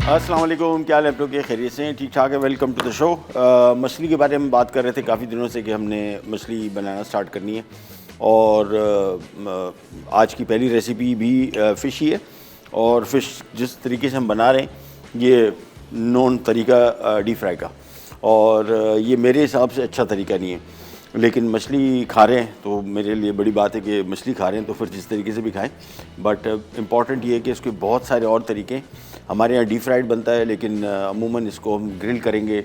अस्सलाम वालेकुम, क्या हाल है आप लोग के? खैरियत से हैं? ठीक ठाक है। Welcome to the show. मछली के बारे में बात कर रहे थे काफ़ी दिनों से कि हमने मछली बनाना स्टार्ट करनी है और आज की पहली रेसिपी भी फ़िश ही है। और फ़िश जिस तरीके से हम बना रहे हैं ये नॉन तरीका डीप फ्राई का, और ये मेरे हिसाब से अच्छा तरीका नहीं है। लेकिन मछली खा रहे हैं तो मेरे लिए बड़ी बात है कि मछली खा रहे हैं तो फिर जिस तरीके से भी खाएं। बट इम्पॉर्टेंट ये है कि इसके बहुत सारे और तरीके हमारे यहाँ डीप फ्राइड बनता है, लेकिन अमूमन इसको हम ग्रिल करेंगे,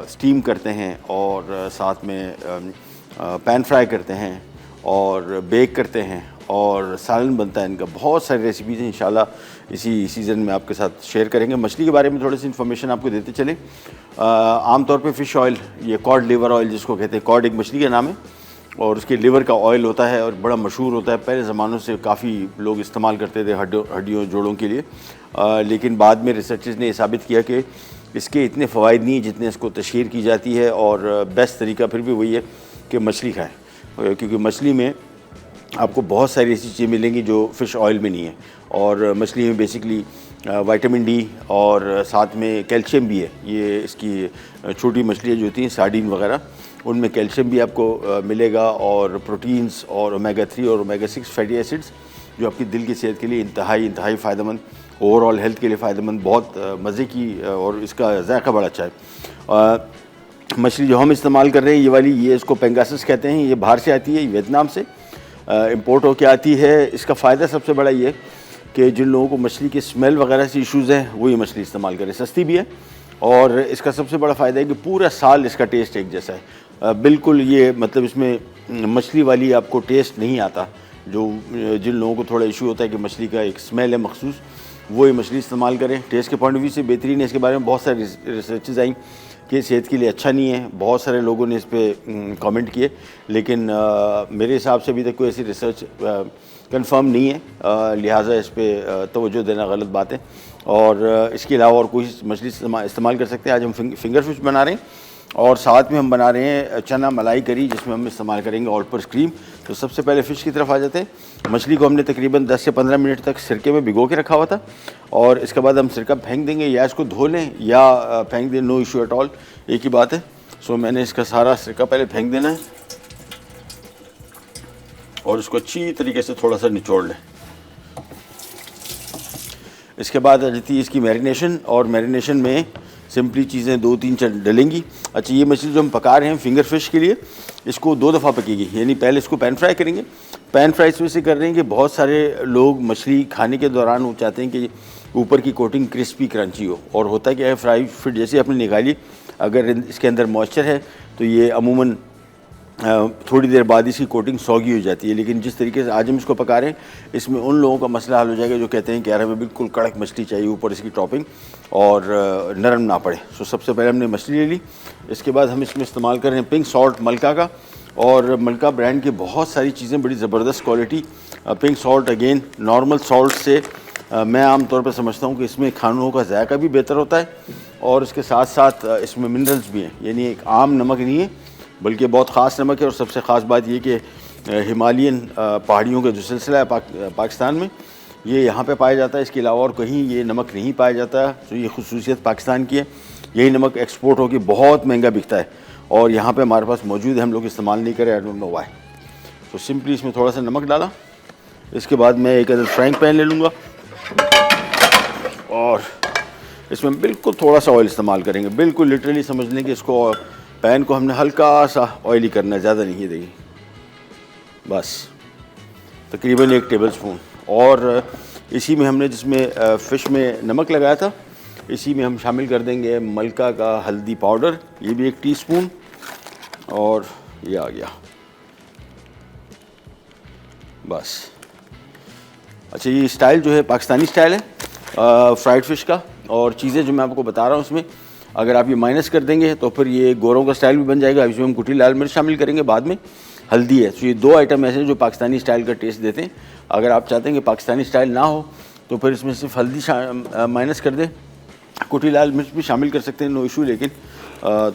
स्टीम करते हैं और साथ में पैन फ्राई करते हैं और बेक करते हैं और सालन बनता है। इनका बहुत सारी रेसिपीज़ हैं, इंशाल्लाह इसी सीज़न में आपके साथ शेयर करेंगे। मछली के बारे में थोड़ी सी इन्फॉर्मेशन आपको देते चले। आमतौर पे फ़िश ऑयल, ये कॉड लिवर ऑयल जिसको कहते हैं, कॉड एक मछली का नाम है और उसके लिवर का ऑयल होता है और बड़ा मशहूर होता है। पहले ज़मानों से काफ़ी लोग इस्तेमाल करते थे हड्डियों जोड़ों के लिए, लेकिन बाद में रिसर्चर्स ने ये साबित किया कि इसके इतने फ़वाइद नहीं जितने इसको तशहीर की जाती है। और बेस्ट तरीका फिर भी वही है कि मछली खाएँ, क्योंकि मछली में आपको बहुत सारी ऐसी चीज़ें मिलेंगी जो फ़िश ऑयल में नहीं है। और मछली में बेसिकली विटामिन डी और साथ में कैल्शियम भी है। ये इसकी छोटी मछलियाँ जो होती हैं सार्डिन वगैरह, उनमें कैल्शियम भी आपको मिलेगा और प्रोटीन्स और ओमेगा 3 और ओमेगा 6 फैटी एसिड्स जो आपकी दिल की सेहत के लिए इंतहाई फ़ायदेमंद, ओवरऑल हेल्थ के लिए फ़ायदेमंद, बहुत मज़े की, और इसका जायका बड़ा अच्छा है। मछली जो हम इस्तेमाल कर रहे हैं ये वाली, ये इसको पेंगासस कहते हैं। ये बाहर से आती है, ये वियतनाम से इंपोर्ट होके आती है। इसका फ़ायदा सबसे बड़ा ये कि जिन लोगों को मछली की स्मेल वगैरह से इश्यूज़ हैं वो ये मछली इस्तेमाल करें। सस्ती भी है और इसका सबसे बड़ा फ़ायदा है कि पूरा साल इसका टेस्ट एक जैसा है। बिल्कुल ये मतलब इसमें मछली वाली आपको टेस्ट नहीं आता। जो जिन लोगों को थोड़ा इशू होता है कि मछली का एक स्मेल है मखसूस, वो ये मछली इस्तेमाल करें। टेस्ट के पॉइंट ऑफ व्यू से बेहतरीन है। इसके बारे में बहुत सारी रिसर्चेज आई कि सेहत के लिए अच्छा नहीं है। बहुत सारे लोगों ने इस पर कमेंट किए, लेकिन मेरे हिसाब से अभी तक कोई ऐसी रिसर्च कंफर्म नहीं है, लिहाजा इस पर तवज्जो देना गलत बात है। और इसके अलावा और कोई मछली इस्तेमाल कर सकते हैं। आज हम फिंगर फिश बना रहे हैं और साथ में हम बना रहे हैं चना मलाई करी, जिसमें हम इस्तेमाल करेंगे ऑल पर्पस क्रीम। तो सबसे पहले फ़िश की तरफ आ जाते हैं। मछली को हमने तकरीबन 10 से 15 मिनट तक सिरके में भिगो के रखा हुआ था और इसके बाद हम सिरका फेंक देंगे, या इसको धो लें या फेंक दें, नो इशू एट ऑल, एक ही बात है। सो मैंने इसका सारा सिरका पहले फेंक देना है और इसको अच्छी तरीके से थोड़ा सा निचोड़ लें। इसके बाद आ जाती है इसकी मैरिनेशन, और मैरिनेशन में सिंपली चीज़ें 2-3 डलेंगी। अच्छा, ये मछली जो हम पका रहे हैं फिंगर फिश के लिए, इसको 2 दफ़ा पकेगी, यानी पहले इसको पैन फ्राई करेंगे। पैन फ्राई इसमें से कर रहे हैं कि बहुत सारे लोग मछली खाने के दौरान वो चाहते हैं कि ऊपर की कोटिंग क्रिस्पी क्रंची हो, और होता क्या है, फ्राई फिट जैसे आपने निकाली, अगर इसके अंदर मॉइस्चर है तो ये अमूमन थोड़ी देर बाद इसकी कोटिंग सौगी हो जाती है। लेकिन जिस तरीके से आज हम इसको पका रहे हैं, इसमें उन लोगों का मसला हल हो जाएगा जो कहते हैं कि यार हमें बिल्कुल कड़क मछली चाहिए, ऊपर इसकी टॉपिंग और नरम ना पड़े। सो सबसे पहले हमने मछली ले ली। इसके बाद हम इसमें इस्तेमाल कर रहे हैं पिंक सॉल्ट मलका का, और मलका ब्रांड की बहुत सारी चीज़ें बड़ी ज़बरदस्त quality. Pink salt again normal salt से मैं आमतौर पर समझता हूँ कि इसमें खानों का जायका भी बेहतर होता है और इसके साथ साथ इसमें मिनरल्स भी हैं। यानी एक आम नमक नहीं है बल्कि बहुत ख़ास नमक है। और सबसे ख़ास बात ये कि हिमालयन पहाड़ियों का जो सिलसिला है पाकिस्तान में, ये यहाँ पे पाया जाता है। इसके अलावा और कहीं ये नमक नहीं पाया जाता। तो ये खुसूसियत पाकिस्तान की है। यही नमक एक्सपोर्ट होकर बहुत महंगा बिकता है और यहाँ पे हमारे पास मौजूद है, हम लोग इस्तेमाल नहीं करें, आई डोंट नो व्हाई। तो सिंपली इसमें थोड़ा सा नमक डाला। इसके बाद मैं एक अदर फ्राइंग पैन ले लूँगा और इसमें बिल्कुल थोड़ा सा ऑयल इस्तेमाल करेंगे। बिल्कुल लिटरली समझ लें कि इसको पैन को हमने हल्का सा ऑयली करना है, ज़्यादा नहीं है। देखिए बस तकरीबन 1 टेबल स्पून। और इसी में हमने जिसमें फ़िश में नमक लगाया था, इसी में हम शामिल कर देंगे मलका का हल्दी पाउडर, ये भी 1 टीस्पून। और ये आ गया बस। अच्छा, ये स्टाइल जो है पाकिस्तानी स्टाइल है फ्राइड फ़िश का। और चीज़ें जो मैं आपको बता रहा हूँ उसमें अगर आप ये माइनस कर देंगे तो फिर ये गोरों का स्टाइल भी बन जाएगा। इसमें हम कुटी लाल मिर्च शामिल करेंगे, बाद में हल्दी है। तो ये 2 आइटम ऐसे हैं जो पाकिस्तानी स्टाइल का टेस्ट देते हैं। अगर आप चाहते हैं कि पाकिस्तानी स्टाइल ना हो तो फिर इसमें सिर्फ हल्दी माइनस कर दें। कुटी लाल मिर्च भी शामिल कर सकते हैं, नो इशू, लेकिन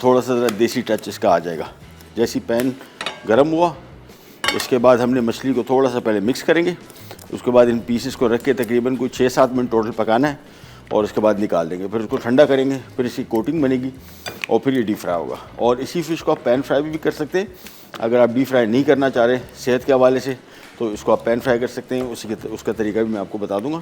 थोड़ा सा देसी टच इसका आ जाएगा। जैसे पैन गर्म हुआ, इसके बाद हमने मछली को थोड़ा सा पहले मिक्स करेंगे। उसके बाद इन पीसेस को रख के तकरीबन कोई 6-7 मिनट टोटल पकाना है। और उसके बाद निकाल देंगे, फिर उसको ठंडा करेंगे, फिर इसकी कोटिंग बनेगी और फिर ये डीप फ्राई होगा। और इसी फ़िश को आप पैन फ्राई भी कर सकते हैं। अगर आप डीप फ्राई नहीं करना चाह रहे सेहत के हवाले से तो इसको आप पैन फ्राई कर सकते हैं, उसका तरीका भी मैं आपको बता दूंगा।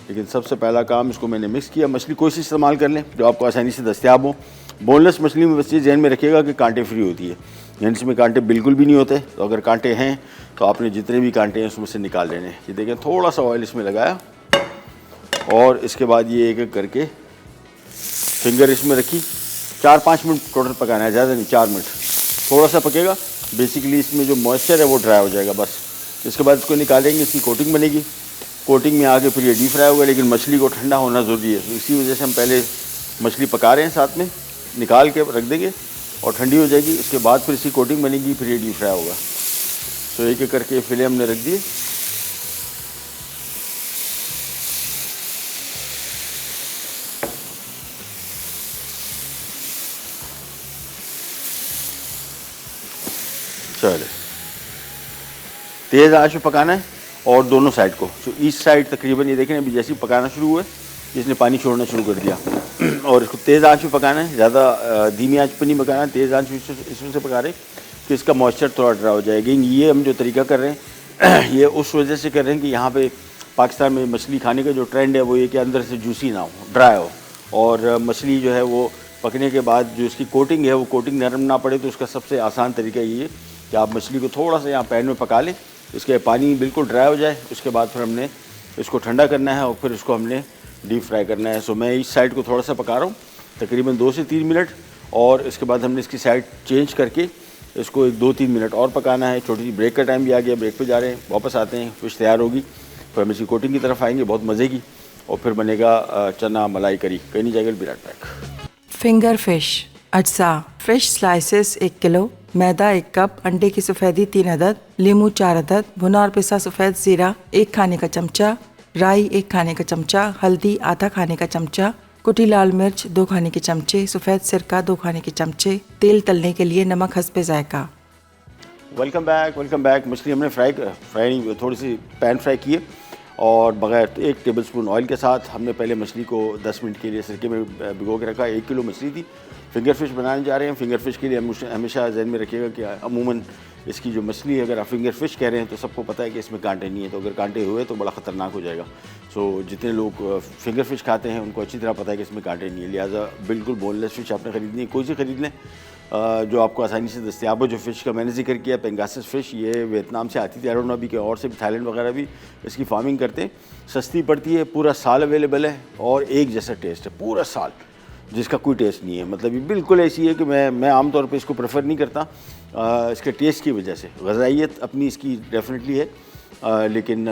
लेकिन सबसे पहला काम, इसको मैंने मिक्स किया। मछली कोई सी इस्तेमाल कर लें जो आपको आसानी से दस्तियाब हो। बोनलेस मछली में बस ये ध्यान में रखिएगा कि कांटे फ्री होती है, यानी इसमें कांटे बिल्कुल भी नहीं होते। तो अगर कांटे हैं तो आपने जितने भी कांटे हैं उसमें से निकाल लेने। ये देखें, थोड़ा सा ऑयल इसमें लगाया और इसके बाद ये एक एक करके फिंगर इसमें रखी। 4-5 मिनट टोटल पकाना है, ज़्यादा नहीं, 4 मिनट थोड़ा सा पकेगा। बेसिकली इसमें जो मॉइस्चर है वो ड्राई हो जाएगा बस। इसके बाद इसको निकालेंगे, इसकी कोटिंग बनेगी। कोटिंग में आके फिर ये डीप फ्राई होगा, लेकिन मछली को ठंडा होना ज़रूरी है। तो इसी वजह से हम पहले मछली पका रहे हैं, साथ में निकाल के रख देंगे और ठंडी हो जाएगी। इसके बाद फिर इसकी कोटिंग बनेगी, फिर ये डीप फ्राई होगा। तो एक एक करके फिले हमने रख दिए। चले, तेज़ आंच पे पकाना है और दोनों साइड को। तो ईस्ट साइड तकरीबन ये देखें अभी जैसे ही पकाना शुरू हुआ है इसने पानी छोड़ना शुरू कर दिया। और इसको तेज़ आंच पे पकाना है, ज़्यादा धीमी आंच पे नहीं पकाना है, तेज़ आंच इसमें से पका रहे तो इसका मॉइस्चर थोड़ा ड्राई हो जाएगा। ये हम जो तरीका कर रहे हैं ये उस वजह से कर रहे हैं कि यहाँ पे पाकिस्तान में मछली खाने का जो ट्रेंड है वो ये कि अंदर से जूसी ना हो, ड्राई हो, और मछली जो है वो पकने के बाद जो इसकी कोटिंग है वो कोटिंग नरम ना पड़े। तो उसका सबसे आसान तरीका ये है कि आप मछली को थोड़ा सा यहाँ पैन में पका लें, इसके पानी बिल्कुल ड्राई हो जाए। उसके बाद फिर हमने इसको ठंडा करना है और फिर इसको हमने डीप फ्राई करना है। सो मैं इस साइड को थोड़ा सा पका रहा हूँ, तकरीबन 2 से 3 मिनट, और इसके बाद हमने इसकी साइड चेंज करके इसको 1-2-3 मिनट और पकाना है। छोटी सी ब्रेक का टाइम भी आ गया, ब्रेक पे जा रहे हैं, वापस आते हैं, फिश तैयार होगी, फिर हम इसकी कोटिंग की तरफ आएंगे, बहुत मज़े की, और फिर बनेगा चना मलाई करी। कहीं नहीं जाएगा, विराट पैक। फिंगर फिश अज्जा: फिश स्लाइसेस 1 किलो, मैदा 1 कप, अंडे की सफ़ेदी 3 अदद, लीमू 4 अदद, भुना और पिसा सफ़ेद ज़ीरा 1 खाने का चमचा, राई 1 खाने का चमचा, हल्दी आधा खाने का चमचा, कुटी लाल मिर्च 2 खाने के चमचे, सफ़ेद सिरका 2 खाने के चमचे, तेल तलने के लिए नमक हस्बे जायका। Welcome back. मछली हमने फ्राई थोड़ी सी पैन फ्राई की है और बगैर 1 टेबलस्पून ऑयल के साथ हमने पहले मछली को 10 मिनट के लिए सिरके में भिगो के रखा। 1 किलो मछली थी। फिंगर फिश बनाने जा रहे हैं। फिंगर फिश के लिए हमेशा ज़हन में रखिएगा कि अमूमन इसकी जो मछली है, अगर आप फिंगर फिश कह रहे हैं तो सबको पता है कि इसमें कांटे नहीं है, तो अगर कांटे हुए तो बड़ा ख़तरनाक हो जाएगा। सो जितने लोग फिंगर फिश खाते हैं उनको अच्छी तरह पता है कि इसमें कांटे नहीं है, लिहाजा बिल्कुल बोनलेस फिश आपने ख़रीदनी है, कोई सी खरीद लें जो आपको आसानी से दस्तियाब हो। जो फ़िश का मैंने जिक्र किया पेंगासिस फ़िश, ये वियतनाम से आती थी, आई डोंट नो अभी के और से भी, थाईलैंड वगैरह भी इसकी फार्मिंग करते हैं। सस्ती पड़ती है, पूरा साल अवेलेबल है और एक जैसा टेस्ट है पूरा साल, जिसका कोई टेस्ट नहीं है। मतलब ये बिल्कुल ऐसी है कि मैं आमतौर पे इसको प्रेफर नहीं करता इसके टेस्ट की वजह से। ग़ज़ाइयत अपनी इसकी डेफिनेटली है, लेकिन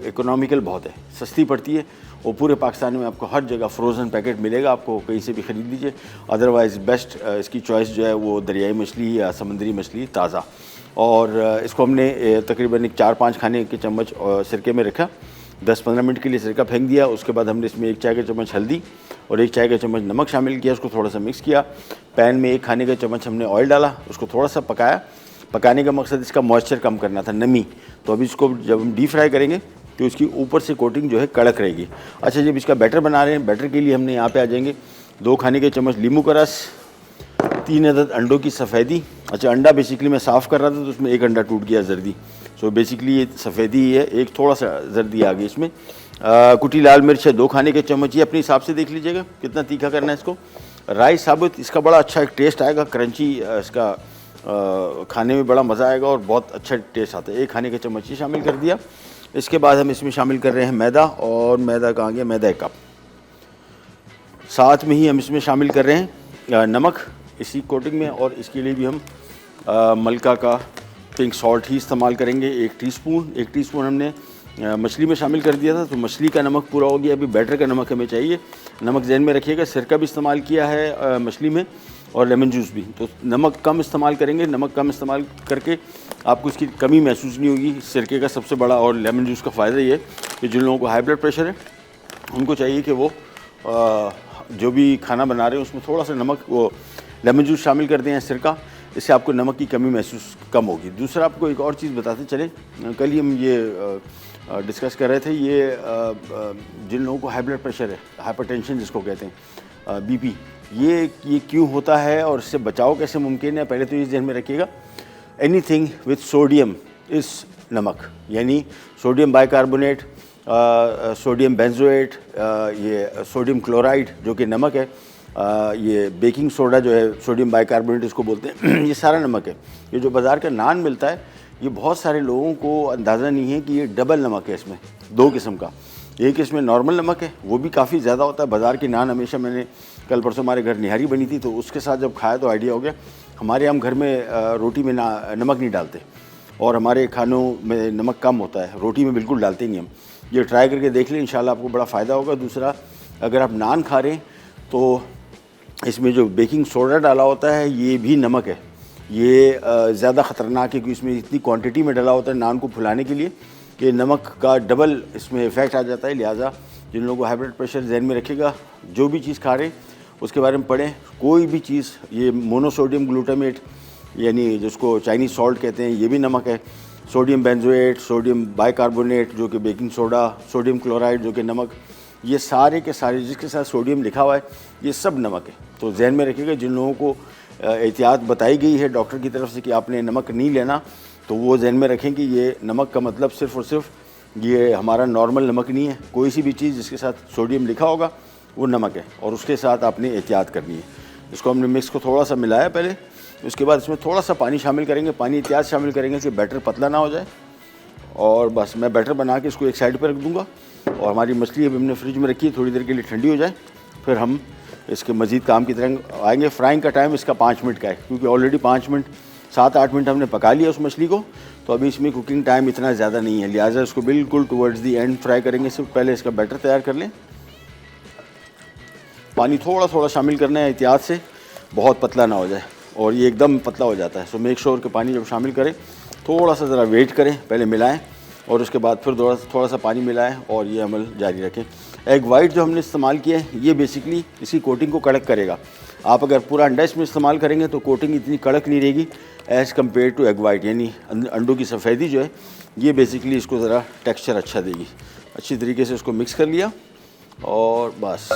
इकोनॉमिकल बहुत है, सस्ती पड़ती है और पूरे पाकिस्तान में आपको हर जगह फ्रोज़न पैकेट मिलेगा, आपको कहीं से भी ख़रीद लीजिए। अदरवाइज़ बेस्ट इसकी चॉइस जो है वो दरियाई मछली या समुद्री मछली ताज़ा। और इसको हमने तकरीबन 4-5 खाने के चम्मच सिरके में रखा, 10-15 मिनट के लिए सिरका फेंक दिया। उसके बाद हमने इसमें 1 चाय का चम्मच हल्दी और 1 चाय का चम्मच नमक शामिल किया, उसको थोड़ा सा मिक्स किया। पैन में 1 खाने का चम्मच हमने ऑयल डाला, उसको थोड़ा सा पकाया। पकाने का मकसद इसका मॉइस्चर कम करना था, नमी। तो अभी इसको जब हम डीप फ्राई करेंगे तो उसकी ऊपर से कोटिंग जो है कड़क रहेगी। अच्छा, जब इसका बैटर बना रहे हैं, बैटर के लिए हमने यहाँ पे आ जाएंगे 2 खाने के चम्मच नींबू का रस, 3 अदद अंडों की सफ़ेदी। अच्छा, अंडा बेसिकली मैं साफ़ कर रहा था तो उसमें 1 अंडा टूट गया, जर्दी। सो बेसिकली ये सफ़ेदी ही है, एक थोड़ा सा जर्दी आ गई इसमें। कुटी लाल मिर्च है 2 खाने के चम्मच, ये अपने हिसाब से देख लीजिएगा कितना तीखा करना है इसको। राई साबुत, इसका बड़ा अच्छा एक टेस्ट आएगा, क्रंची, इसका खाने में बड़ा मज़ा आएगा और बहुत अच्छा टेस्ट आता है। 1 खाने का चम्मच ये शामिल कर दिया। इसके बाद हम इसमें शामिल कर रहे हैं मैदा, और मैदा कहाँ गया, मैदा 1 कप। साथ में ही हम इसमें शामिल कर रहे हैं नमक इसी कोटिंग में, और इसके लिए भी हम मलका का पिंक सॉल्ट ही इस्तेमाल करेंगे 1 टीस्पून। 1 टीस्पून हमने मछली में शामिल कर दिया था, तो मछली का नमक पूरा हो गया। अभी बैटर का नमक हमें चाहिए। नमक ज़हन में रखिएगा, सिरका भी इस्तेमाल किया है मछली में और लेमन जूस भी, तो नमक कम इस्तेमाल करेंगे। नमक कम इस्तेमाल करके आपको इसकी कमी महसूस नहीं होगी। सिरके का सबसे बड़ा और लेमन जूस का फ़ायदा ये है कि जिन लोगों को हाई ब्लड प्रेशर है उनको चाहिए कि वो जो भी खाना बना रहे हैं उसमें थोड़ा सा नमक, वो लेमन जूस शामिल कर दें या सिरका, इससे आपको नमक की कमी महसूस कम होगी। दूसरा आपको एक और चीज़ बताते चले, कल ही हम ये डिस्कस कर रहे थे। ये जिन लोगों को हाई ब्लड प्रेशर है, हाइपरटेंशन जिसको कहते हैं, बीपी, ये क्यों होता है और इससे बचाव कैसे मुमकिन है, पहले तो ये ध्यान में रखिएगा। एनीथिंग विथ सोडियम इज़ नमक, यानी सोडियम बाइकार्बोनेट, सोडियम बेंजोएट, ये सोडियम क्लोराइड जो कि नमक है, ये बेकिंग सोडा जो है सोडियम बाइकार्बोनेट इसको बोलते हैं, ये सारा नमक है। ये जो बाज़ार का नान मिलता है, ये बहुत सारे लोगों को अंदाज़ा नहीं है कि ये डबल नमक है। इसमें दो किस्म का, एक इसमें नॉर्मल नमक है, वो भी काफ़ी ज़्यादा होता है। बाज़ार की नान हमेशा, मैंने कल परसों हमारे घर निहारी बनी थी तो उसके साथ जब खाया तो आइडिया हो गया। हमारे हम घर में रोटी में नमक नहीं डालते और हमारे खानों में नमक कम होता है, रोटी में बिल्कुल डालते नहीं हम। ये ट्राई करके देख लें, इंशाल्लाह आपको बड़ा फ़ायदा होगा। दूसरा, अगर आप नान खा रहे हैं तो इसमें जो बेकिंग सोडा डाला होता है ये भी नमक है। ये ज़्यादा ख़तरनाक है क्योंकि इसमें इतनी क्वांटिटी में डाला होता है नान को फुलाने के लिए कि नमक का डबल इसमें इफ़ेक्ट आ जाता है। लिहाजा जिन लोगों को हाई ब्लड प्रेशर, ज़हन में रखिएगा, जो भी चीज़ खा रहे हैं उसके बारे में पढ़ें। कोई भी चीज़, ये मोनोसोडियम ग्लूटामेट यानी जिसको चाइनीज़ सॉल्ट कहते हैं, ये भी नमक है। सोडियम बेंजोएट, सोडियम बाइकार्बोनेट जो कि बेकिंग सोडा, सोडियम क्लोराइड जो कि नमक, ये सारे के सारे जिसके साथ सोडियम लिखा हुआ है ये सब नमक है। तो जहन में रखिएगा, जिन लोगों को एहतियात बताई गई है डॉक्टर की तरफ से कि आपने नमक नहीं लेना, तो वो जहन में रखें कि ये नमक का मतलब सिर्फ़ और सिर्फ ये हमारा नॉर्मल नमक नहीं है। कोई सी भी चीज़ जिसके साथ सोडियम लिखा होगा वो नमक है और उसके साथ आपने एहतियात करनी है। इसको हमने मिक्स को थोड़ा सा मिलाया पहले, उसके बाद इसमें थोड़ा सा पानी शामिल करेंगे। पानी एहतियात शामिल करेंगे कि बैटर पतला ना हो जाए। और बस मैं बैटर बना के इसको एक साइड पर रख दूँगा और हमारी मछली अभी हमने फ्रिज में रखी है, थोड़ी देर के लिए ठंडी हो जाए, फिर हम इसके मज़ीद काम की तरह आएंगे। फ्राइंग का टाइम इसका 5 मिनट का है क्योंकि ऑलरेडी 5 मिनट 7-8 मिनट हमने पका लिया उस मछली को, तो अभी इसमें कुकिंग टाइम इतना ज़्यादा नहीं है। लिहाजा इसको बिल्कुल टुवर्ड्स दी एंड फ्राई करेंगे। सिर्फ पहले इसका बैटर तैयार कर लें। पानी थोड़ा थोड़ा शामिल करना है एहतियात से, बहुत पतला ना हो जाए, और ये एकदम पतला हो जाता है। सो मेक श्योर कि पानी जब शामिल करें थोड़ा सा ज़रा वेट करें, पहले मिलाएं और उसके बाद फिर थोड़ा सा पानी मिलाएं और ये अमल जारी रखें। एग वाइट जो हमने इस्तेमाल किया है ये बेसिकली इसकी कोटिंग को कड़क करेगा। आप अगर पूरा अंडा इसमें इस्तेमाल करेंगे तो कोटिंग इतनी कड़क नहीं रहेगी as compared to egg white, यानी अंडों की सफ़ेदी जो है ये बेसिकली इसको ज़रा टेक्सचर अच्छा देगी। अच्छी तरीके से इसको मिक्स कर लिया और बस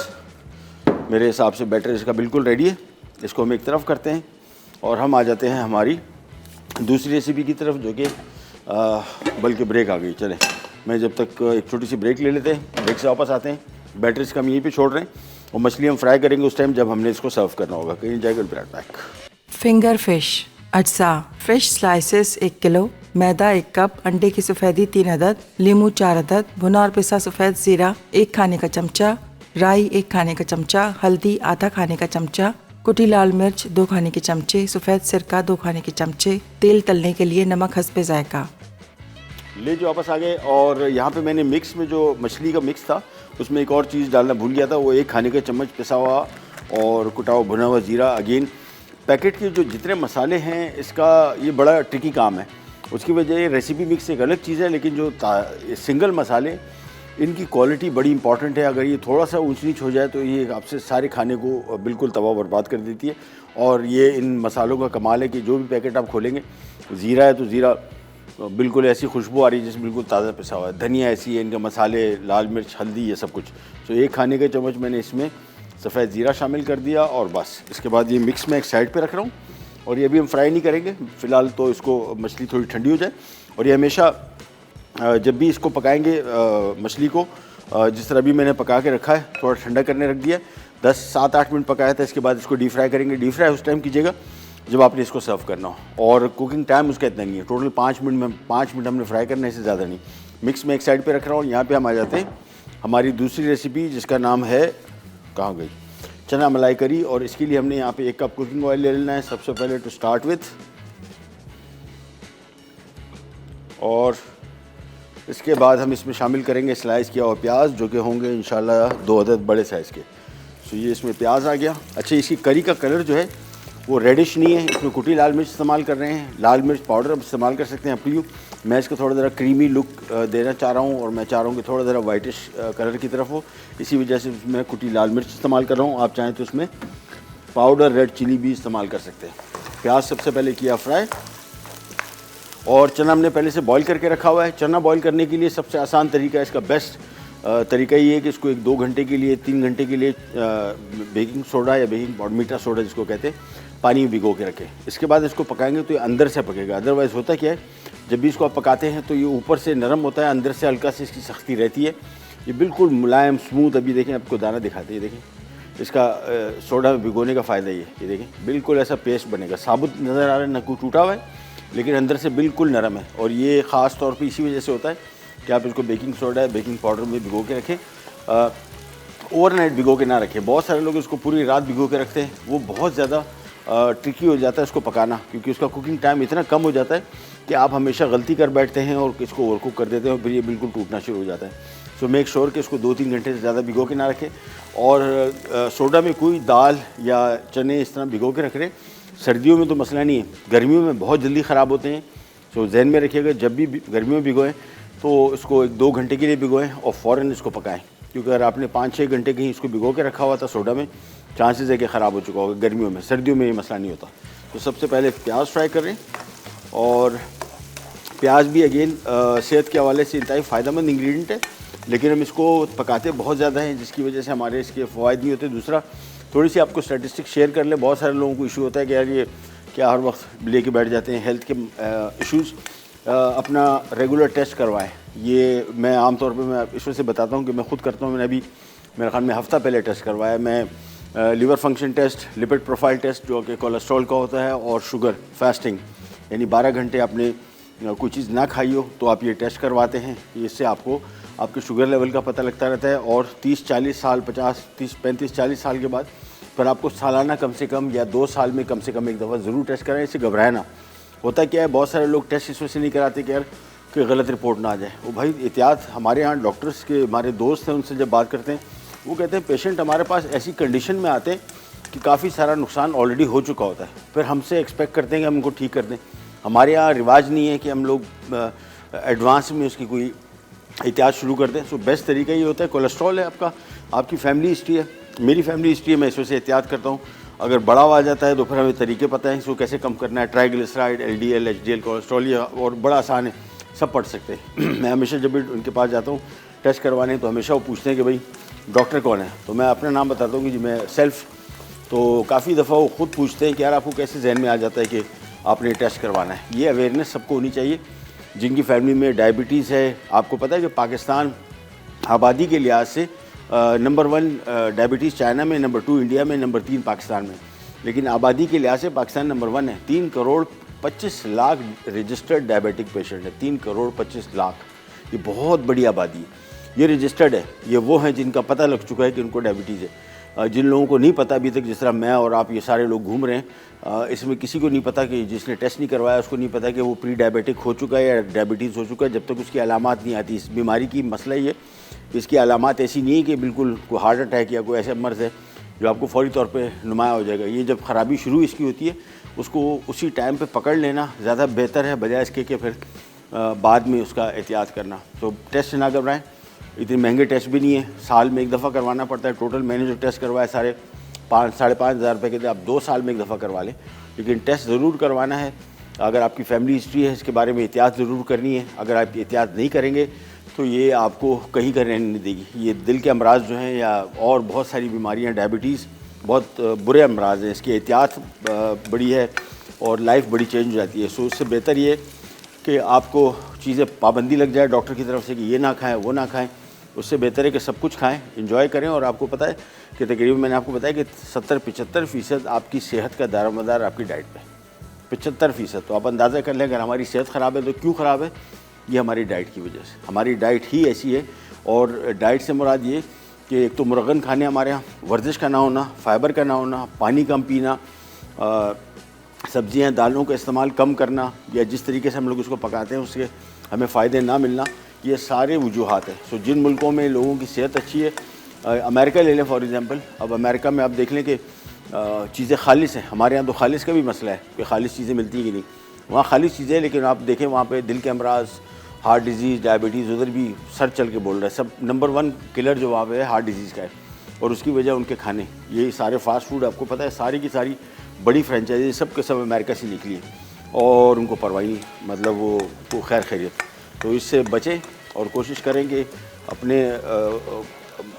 मेरे हिसाब से बैटर इसका बिल्कुल रेडी है। इसको हम एक तरफ करते हैं और हम आ जाते हैं हमारी दूसरी रेसिपी की तरफ, जो कि बल्कि ब्रेक आ गई। चलें, मैं जब तक एक छोटी सी ब्रेक ले लेते हैं, ब्रेक से वापस आते हैं। बैटर इसका हम यहीं पे छोड़ रहे हैं और मछली हम फ्राई करेंगे उस टाइम जब हमने इसको सर्व करना होगा। कहीं जाएगा बैक। फिंगर फिश अज्जा, फिश स्लाइसेस 1 किलो, मैदा 1 कप, अंडे की सफ़ेदी 3 अदद, लीमू 4 अदद, भुना और पिसा सफ़ेद ज़ीरा 1 खाने का चमचा, राई 1 खाने का चमचा, हल्दी आधा खाने का चमचा, कुटी लाल मिर्च 2 खाने के चमचे, सफ़ेद सिरका 2 खाने के चमचे, तेल तलने के लिए नमक हस्बे जायका। ले जो वापस आ गए और यहाँ पे मैंने मिक्स में जो मछली का मिक्स था उसमें एक और चीज़ डालना भूल गया था, वो 1 खाने का चम्मच पिसा हुआ और कुटा हुआ भुना हुआ ज़ीरा। अगेन पैकेट के जो जितने मसाले हैं इसका ये बड़ा ट्रिकी काम है, उसकी वजह रेसिपी मिक्स एक अलग चीज़ है, लेकिन जो सिंगल मसाले इनकी क्वालिटी बड़ी इंपॉर्टेंट है। अगर ये थोड़ा सा ऊंच नीच हो जाए तो ये आपसे सारे खाने को बिल्कुल तबाह बर्बाद कर देती है। और ये इन मसालों का कमाल है कि जो भी पैकेट आप खोलेंगे, ज़ीरा है तो ज़ीरा बिल्कुल ऐसी खुशबू आ रही है जैसे बिल्कुल ताज़ा पिसा हुआ है, धनिया ऐसी है, इनके मसाले, लाल मिर्च, हल्दी, ये सब कुछ। तो 1 खाने का चम्मच मैंने इसमें सफ़ेद ज़ीरा शामिल कर दिया और बस इसके बाद ये मिक्स में एक साइड पे रख रहा हूँ। और ये अभी हम फ्राई नहीं करेंगे फ़िलहाल, तो इसको मछली थोड़ी ठंडी हो जाए। और ये हमेशा जब भी इसको पकाएंगे मछली को, जिस तरह अभी मैंने पका के रखा है, थोड़ा ठंडा करने रख दिया, 7-8 मिनट पकाया था। इसके बाद इसको डीप फ्राई करेंगे। डीप फ्राई उस टाइम कीजिएगा जब आपने इसको सर्व करना हो, और कुकिंग टाइम उसका इतना नहीं है, टोटल 5 मिनट हमने फ्राई करना है, इससे ज़्यादा नहीं। मिक्स में एक साइड पे रख रहा हूँ। यहाँ पे हम आ जाते हैं हमारी दूसरी रेसिपी जिसका नाम है, कहाँ गई, चना मलाई करी। और इसके लिए हमने यहाँ पे 1 कप कुकिंग ऑयल ले लेना है सबसे पहले टू स्टार्ट विथ, और इसके बाद हम इसमें शामिल करेंगे स्लाइस किया हुआ प्याज, जो कि होंगे इंशाल्लाह 2 अदद बड़े साइज़ के। तो ये इसमें प्याज आ गया। अच्छा, इसकी करी का कलर जो है वो रेडिश नहीं है, इसमें कुटी लाल मिर्च इस्तेमाल कर रहे हैं। लाल मिर्च पाउडर आप इस्तेमाल कर सकते हैं अपनी। मैं इसको थोड़ा ज़रा क्रीमी लुक देना चाह रहा हूँ और मैं चाह रहा हूँ कि थोड़ा ज़रा वाइटिश कलर की तरफ हो, इसी वजह से मैं कुटी लाल मिर्च इस्तेमाल कर रहा हूँ। आप चाहें तो उसमें पाउडर रेड चिली भी इस्तेमाल कर सकते हैं। प्याज सबसे पहले किया फ्राई और चना हमने पहले से बॉईल करके रखा हुआ है। चना बॉईल करने के लिए सबसे आसान तरीका है, इसका बेस्ट तरीका ये है कि इसको 1-2 घंटे के लिए 3 घंटे के लिए बेकिंग सोडा या बेकिंग पाउडर मीठा सोडा जिसको कहते हैं पानी में भिगो के रखें। इसके बाद इसको पकाएंगे तो ये अंदर से पकेगा। अदरवाइज़ होता क्या है, जब भी इसको आप पकाते हैं तो ये ऊपर से नरम होता है, अंदर से हल्का से इसकी सख्ती रहती है। ये बिल्कुल मुलायम स्मूथ, अभी देखें आपको दाना दिखाते हैं, देखें इसका सोडा में भिगोने का फ़ायदा ये देखें बिल्कुल ऐसा पेस्ट बनेगा। साबुत नज़र आ रहा है, ना कोई टूटा हुआ है, लेकिन अंदर से बिल्कुल नरम है। और ये ख़ास तौर पे इसी वजह से होता है कि आप इसको बेकिंग सोडा या बेकिंग पाउडर में भिगो के रखें, ओवरनाइट भिगो के ना रखें। बहुत सारे लोग इसको पूरी रात भिगो के रखते हैं, वो बहुत ज़्यादा ट्रिकी हो जाता है इसको पकाना, क्योंकि उसका कुकिंग टाइम इतना कम हो जाता है कि आप हमेशा गलती कर बैठते हैं और इसको ओवर कुक कर देते हैं और फिर ये बिल्कुल टूटना शुरू हो जाता है। सो मेक श्योर कि इसको 2-3 घंटे से ज़्यादा भिगो के ना रखें। और सोडा में कोई दाल या चने इस तरह भिगो के रख रहे, सर्दियों में तो मसला नहीं है, गर्मियों में बहुत जल्दी ख़राब होते हैं। सो जहन में रखिएगा, जब भी गर्मियों में भिगोएं तो इसको 1-2 घंटे के लिए भिगोएं और फ़ौरन इसको पकाएं, क्योंकि अगर आपने 5-6 घंटे कहीं इसको भिगो के रखा हुआ था सोडा में, चांसेस है कि ख़राब हो चुका होगा गर्मियों में। सर्दियों में ये मसला नहीं होता। तो सबसे पहले प्याज फ्राई करें, और प्याज भी अगेन सेहत के हवाले से इंतहाई फ़ायदेमंद इंग्रेडिएंट है, लेकिन हम इसको पकाते बहुत ज़्यादा हैं जिसकी वजह से हमारे इसके फ़वाइद नहीं होते। दूसरा, थोड़ी सी आपको स्टैटिस्टिक्स शेयर कर लें। बहुत सारे लोगों को इशू होता है कि यार ये क्या हर वक्त लेके बैठ जाते हैं हेल्थ के इश्यूज़। अपना रेगुलर टेस्ट करवाएं। ये मैं आमतौर पे मैं इस वजह से बताता हूँ कि मैं ख़ुद करता हूँ। मैंने अभी मेरे ख्याल में हफ़्ता पहले टेस्ट करवाया। मैं liver function test, lipid profile test जो कि कोलेस्ट्रॉल का होता है, और शुगर फास्टिंग, यानी 12 घंटे आपने कोई चीज़ ना खाई हो तो आप ये टेस्ट करवाते हैं। इससे आपको आपके शुगर लेवल का पता लगता रहता है। और 30-40 साल, 35-40 साल के बाद फिर आपको सालाना कम से कम या 2 साल में कम से कम एक दफ़ा ज़रूर टेस्ट कराएं। इससे घबराए ना। होता क्या है, बहुत सारे लोग टेस्ट इस वजह से नहीं कराते कि यार कोई गलत रिपोर्ट ना आ जाए। वो भाई एहतियात, हमारे यहाँ डॉक्टर्स के हमारे दोस्त हैं, उनसे जब बात करते हैं वो कहते हैं पेशेंट हमारे पास ऐसी कंडीशन में आते हैं कि काफ़ी सारा नुकसान ऑलरेडी हो चुका होता है, फिर हमसे एक्सपेक्ट करते हैं कि हम उनको ठीक कर दें। हमारे यहाँ रिवाज नहीं है कि हम लोग एडवांस में उसकी कोई एहतियात शुरू कर दें। सो बेस्ट तरीका ये होता है, कोलेस्ट्रॉल है आपका, आपकी फैमिली हिस्ट्री है, मेरी फैमिली हिस्ट्री है, मैं इस वजह से एहतियात करता हूँ। अगर बड़ा आ जाता है तो फिर हमें तरीके पता है इसको कैसे कम करना है। ट्राइग्लिसराइड, LDL, HDL, कोलेस्ट्रॉल, ये और बड़ा आसान है, सब पढ़ सकते हैं। मैं हमेशा जब भी उनके पास जाता हूँ टेस्ट करवाने तो हमेशा वो पूछते हैं कि भाई डॉक्टर कौन है, तो मैं अपना नाम बताता हूँ कि जी मैं सेल्फ। तो काफ़ी दफ़ा वो ख़ुद पूछते हैं कि यार आपको कैसे जहन में आ जाता है कि आपने टेस्ट करवाना है। ये अवेयरनेस सबको होनी चाहिए। जिनकी फैमिली में डायबिटीज़ है, आपको पता है कि पाकिस्तान आबादी के लिहाज से नंबर 1 डायबिटीज़ चाइना में, नंबर 2 इंडिया में, नंबर 3 पाकिस्तान में, लेकिन आबादी के लिहाज से पाकिस्तान नंबर 1 है। 3 crore 25 lakh registered diabetic patient है। 3 करोड़ 25 लाख, ये बहुत बड़ी आबादी है। ये रजिस्टर्ड है, ये वो हैं जिनका पता लग चुका है कि उनको डायबिटीज़ है। जिन लोगों को नहीं पता अभी तक, जिस तरह मैं और आप ये सारे लोग घूम रहे हैं, इसमें किसी को नहीं पता कि जिसने टेस्ट नहीं करवाया उसको नहीं पता कि वो प्री डायबिटिक हो चुका है या डायबिटीज़ हो चुका है, जब तक उसकी अलामात नहीं आती। इस बीमारी की मसला ये, इसकी अलामात ऐसी नहीं है कि बिल्कुल कोई हार्ट अटैक या कोई ऐसा मर्ज़ है जो आपको फौरी तौर पे नुमाया हो जाएगा। ये जब ख़राबी शुरू इसकी होती है उसको उसी टाइम पे पकड़ लेना ज़्यादा बेहतर है, बजाय इसके कि फिर बाद में उसका एहतियात करना। तो टेस्ट ना घबराएं, इतने महंगे टेस्ट भी नहीं है, साल में एक दफ़ा करवाना पड़ता है। टोटल मैंने जो टेस्ट करवाए सारे 5-5.5 हज़ार रुपये के थे, आप 2 साल में एक दफ़ा करवा लें, लेकिन टेस्ट ज़रूर करवाना है। अगर आपकी फैमिली हिस्ट्री है इसके बारे में एहतियात ज़रूर करनी है। अगर आप एहतियात नहीं करेंगे तो ये आपको कहीं का रहने नहीं देगी। ये दिल के अमराज जो हैं या और बहुत सारी बीमारियाँ, डायबिटीज़ बहुत बुरे अमराज हैं, इसकी एहतियात बड़ी है और लाइफ बड़ी चेंज हो जाती है। सो उससे बेहतर ये कि आपको चीज़ें पाबंदी लग जाए डॉक्टर की तरफ से कि ये ना खाएं वो ना खाएं, उससे बेहतर है कि सब कुछ खाएं, एंजॉय करें। और आपको पता है कि तकरीबन मैंने आपको बताया कि 70-75% आपकी सेहत का दारोमदार आपकी डाइट पे, 75%। तो आप अंदाज़ा कर लें अगर हमारी सेहत ख़राब है तो क्यों ख़राब है, ये हमारी डाइट की वजह से। हमारी डाइट ही ऐसी है, और डाइट से मुराद ये कि एक तो मुरगन खाने हमारे यहाँ, वर्जिश का ना होना, फाइबर का ना होना, पानी कम पीना, सब्जियां दालों का इस्तेमाल कम करना, या जिस तरीके से हम लोग उसको पकाते हैं उसके हमें फ़ायदे ना मिलना, ये सारे वजूहात हैं। सो जिन मुल्कों में लोगों की सेहत अच्छी है, अमेरिका ले लें फॉर एग्ज़ाम्पल। अब अमेरिका में आप देख लें कि चीज़ें खालिश हैं। हमारे यहाँ तो खालिश का भी मसला है कि खालिश चीज़ें मिलती हैं कि नहीं, वहाँ खालिश चीज़ें, लेकिन आप देखें वहाँ पे दिल के अमराज, हार्ट डिजीज़, डायबिटीज़, उधर भी सर चल के बोल रहा है। सब नंबर 1 किलर जो वहाँ पे है हार्ट डिजीज़ का है, और उसकी वजह उनके खाने। ये सारे फास्ट फूड, आपको पता है सारी की सारी बड़ी फ्रेंचाइजी सब के सब अमेरिका से निकली है। और उनको परवाही नहीं, मतलब वो खैर खैरियत। तो इससे बचें और कोशिश करें कि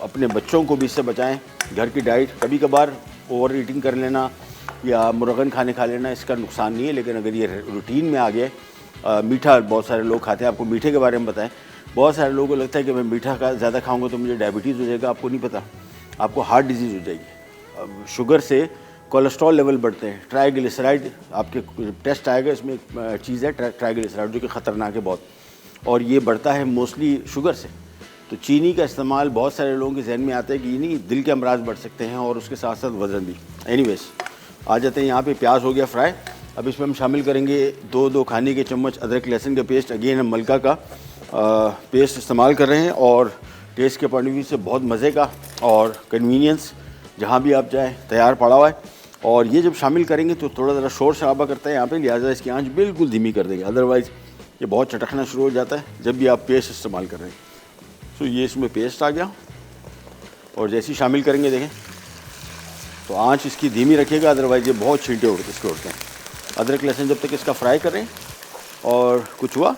अपने बच्चों को भी इससे बचाएं। घर की डाइट, कभी कभार ओवर ईटिंग कर लेना या मुर्गन खाने खा लेना इसका नुकसान नहीं है, लेकिन अगर ये रूटीन में आ गया, मीठा बहुत सारे लोग खाते हैं। आपको मीठे के बारे में बताएं, बहुत सारे लोगों को लगता है कि मैं मीठा का ज़्यादा खाऊंगा तो मुझे डायबिटीज़ हो जाएगा। आपको नहीं पता, आपको हार्ट डिजीज़ हो जाएगी। शुगर से कोलेस्ट्रॉल लेवल बढ़ते हैं। ट्राइग्लिसराइड, आपके टेस्ट आएगा, इसमें एक चीज़ है ट्राइग्लिसराइड जो कि ख़तरनाक है बहुत, और ये बढ़ता है मोस्टली शुगर से। तो चीनी का इस्तेमाल बहुत सारे लोगों के जहन में आता है कि ये नहीं, दिल के अमराज बढ़ सकते हैं और उसके साथ साथ वज़न भी। एनीवेज, आ जाते हैं यहाँ पे। प्याज हो गया फ्राई। अब इसमें हम शामिल करेंगे 2 खाने के चम्मच अदरक लहसुन का पेस्ट। अगेन हम मलका का पेस्ट इस्तेमाल कर रहे हैं और टेस्ट के पॉइंट ऑफ व्यू से बहुत मज़े का और कन्वीनियंस जहाँ भी आप जाए तैयार पड़ा हुआ है। और ये जब शामिल करेंगे तो थोड़ा ज़रा शोर शराबा करता है यहाँ पे, लिहाजा इसकी आंच बिल्कुल धीमी कर देंगे, अदरवाइज़ ये बहुत चटकना शुरू हो जाता है जब भी आप पेस्ट इस्तेमाल कर रहे हैं। तो ये इसमें पेस्ट आ गया और जैसे ही शामिल करेंगे देखें तो आंच इसकी धीमी रखिएगा, अदरवाइज़ ये बहुत छींटे उड़ते हैं। अदरक लहसुन जब तक इसका फ्राई कर रहे हैं। और कुछ हुआ,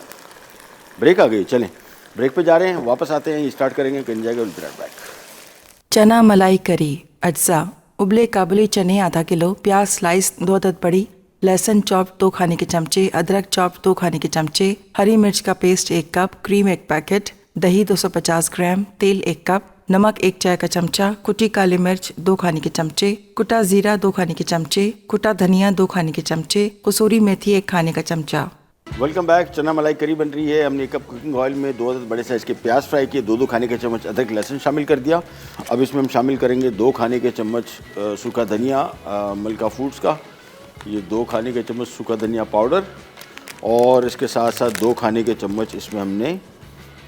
ब्रेक आ गई, चलें ब्रेक पे जा रहे हैं, वापस आते हैं, स्टार्ट करेंगे, कहीं जाएगा विल बी राइट बैक। चना मलाई करी अज्जा, उबले काबुली चने आधा किलो, प्याज स्लाइस 2 अदद बड़ी, लहसुन चॉप 2 खाने के चमचे, अदरक चॉप 2 खाने के चमचे, हरी मिर्च का पेस्ट 1 कप, क्रीम 1 पैकेट, दही 250 ग्राम, तेल 1 कप, नमक 1 चाय का चमचा, कुटी काली मिर्च 2 खाने के चमचे, कुटा जीरा 2 खाने के चमचे, कुटा धनिया 2 खाने के चमचे, कसूरी मेथी 1 खाने का चमचा। Welcome back. चना मलाई करी बन रही है। हमने 1 कप कुकिंग ऑयल में 2 बड़े साइज़ के प्याज फ्राई किए, 2 खाने के चम्मच अदरक लहसुन शामिल कर दिया। अब इसमें हम शामिल करेंगे 2 खाने के चम्मच सूखा धनिया मलका फूड्स का, ये 2 खाने के चम्मच सूखा धनिया पाउडर, और इसके साथ साथ 2 खाने के चम्मच इसमें हमने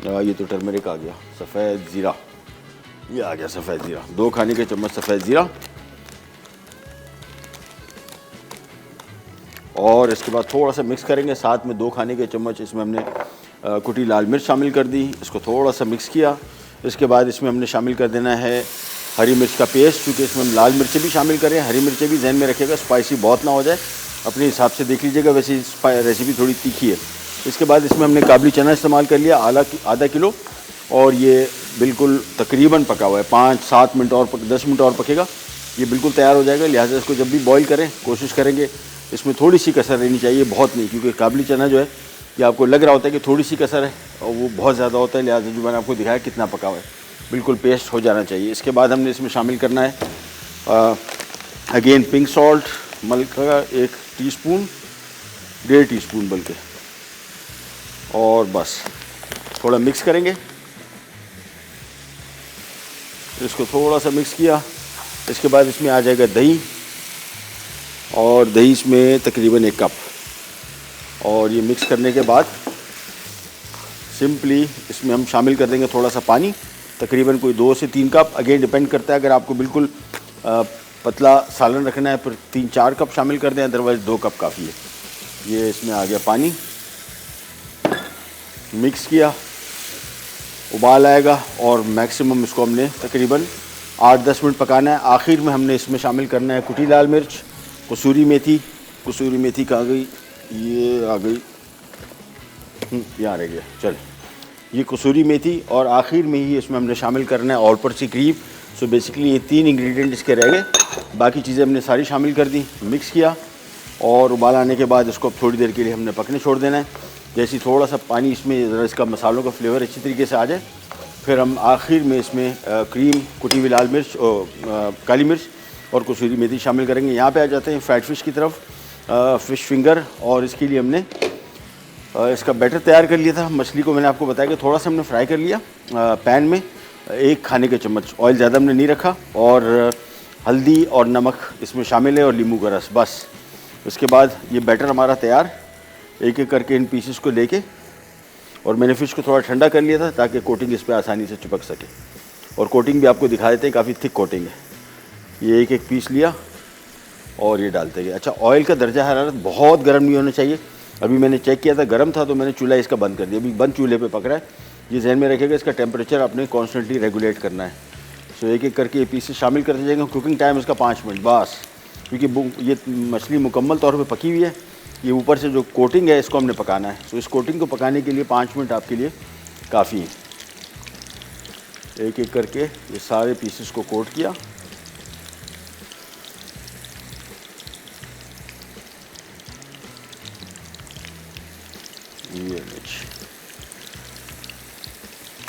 ये तो टर्मरिक आ गया, सफ़ेद ज़ीरा, ये आ गया सफ़ेद ज़ीरा, 2 खाने के चम्मच सफ़ेद ज़ीरा। और इसके बाद थोड़ा सा मिक्स करेंगे, साथ में 2 खाने के चम्मच इसमें हमने कुटी लाल मिर्च शामिल कर दी, इसको थोड़ा सा मिक्स किया। इसके बाद इसमें हमने शामिल कर देना है हरी मिर्च का पेस्ट, क्योंकि इसमें हम लाल मिर्चें भी शामिल करें, हरी मिर्चें भी जहन में रखिएगा, स्पाइसी बहुत ना हो जाए, अपने हिसाब से देख लीजिएगा, वैसे रेसिपी थोड़ी तीखी है। इसके बाद इसमें हमने काबुली चना इस्तेमाल कर लिया आधा किलो, और ये बिल्कुल तकरीबन पका हुआ है, 5-7 मिनट और 10 मिनट और पकेगा, ये बिल्कुल तैयार हो जाएगा। लिहाजा इसको जब भी बॉईल करें कोशिश करेंगे इसमें थोड़ी सी कसर रहनी चाहिए, बहुत नहीं, क्योंकि काबुली चना जो है ये आपको लग रहा होता है कि थोड़ी सी कसर है और वो बहुत ज़्यादा होता है। लिहाजा जो मैंने आपको दिखाया कितना पका हुआ है, बिल्कुल पेस्ट हो जाना चाहिए। इसके बाद हमने इसमें शामिल करना है अगेन पिंक सॉल्ट, मलका 1 टीस्पून, 1.5 टीस्पून बल्कि, और बस थोड़ा मिक्स करेंगे। इसको थोड़ा सा मिक्स किया। इसके बाद इसमें आ जाएगा दही, और दही इसमें तकरीबन 1 कप, और ये मिक्स करने के बाद सिंपली इसमें हम शामिल कर देंगे थोड़ा सा पानी, तकरीबन कोई 2 से 3 कप, अगेन डिपेंड करता है, अगर आपको बिल्कुल पतला सालन रखना है फिर 3-4 कप शामिल कर दें, अदरवाइज़ 2 कप काफ़ी है। ये इसमें आ गया पानी, मिक्स किया, उबाल आएगा और मैक्सिमम इसको हमने तकरीबन 8-10 मिनट पकाना है। आखिर में हमने इसमें शामिल करना है कुटी लाल मिर्च, कसूरी मेथी कहाँ गई, ये आ गई, यहाँ रह गया, चल ये कसूरी मेथी, और आखिर में ही इसमें हमने शामिल करना है ऑल पर्ची क्रीम। सो बेसिकली ये 3 इंग्रेडिएंट इसके रह गए, बाकी चीज़ें हमने सारी शामिल कर दी, मिक्स किया, और उबाल आने के बाद इसको थोड़ी देर के लिए हमने पकने छोड़ देना है। जैसे ही थोड़ा सा पानी इसमें ज़रा इसका मसालों का फ्लेवर अच्छी तरीके से आ जाए, फिर हम आखिर में इसमें क्रीम, कुटी हुई लाल मिर्च और काली मिर्च और कसूरी मेथी शामिल करेंगे। यहाँ पे आ जाते हैं फ्राइड फ़िश की तरफ, फ़िश फिंगर, और इसके लिए हमने इसका बैटर तैयार कर लिया था। मछली को मैंने आपको बताया कि थोड़ा सा हमने फ्राई कर लिया पैन में, 1 खाने के चम्मच, ऑयल ज़्यादा हमने नहीं रखा, और हल्दी और नमक इसमें शामिल है, और नींबू का रस, बस। उसके बाद ये बैटर हमारा तैयार, एक एक करके इन पीसेस को लेके, और मैंने फ़िश को थोड़ा ठंडा कर लिया था ताकि कोटिंग इस पर आसानी से चिपक सके, और कोटिंग भी आपको दिखा देते हैं, काफ़ी थिक कोटिंग है। ये एक एक पीस लिया और ये डालते गए। अच्छा, ऑयल का दर्जा हरारत बहुत गर्म नहीं होना चाहिए। अभी मैंने चेक किया था, गर्म था, तो मैंने चूल्हा इसका बंद कर दिया, अभी बंद चूल्हे पे पक रहा है। ये जहन में रखिएगा, इसका टेम्परेचर आपने कॉन्स्टेंटली रेगुलेट करना है। सो एक एक करके ये पीसेस शामिल करते जाएंगे। कुकिंग टाइम इसका 5 मिनट बस, क्योंकि ये मछली मुकम्मल तौर पे पकी हुई है, ये ऊपर से जो कोटिंग है इसको हमने पकाना है। तो इस कोटिंग को पकाने के लिए 5 मिनट आपके लिए काफ़ी है। एक एक करके ये सारे पीसेस को कोट किया। ये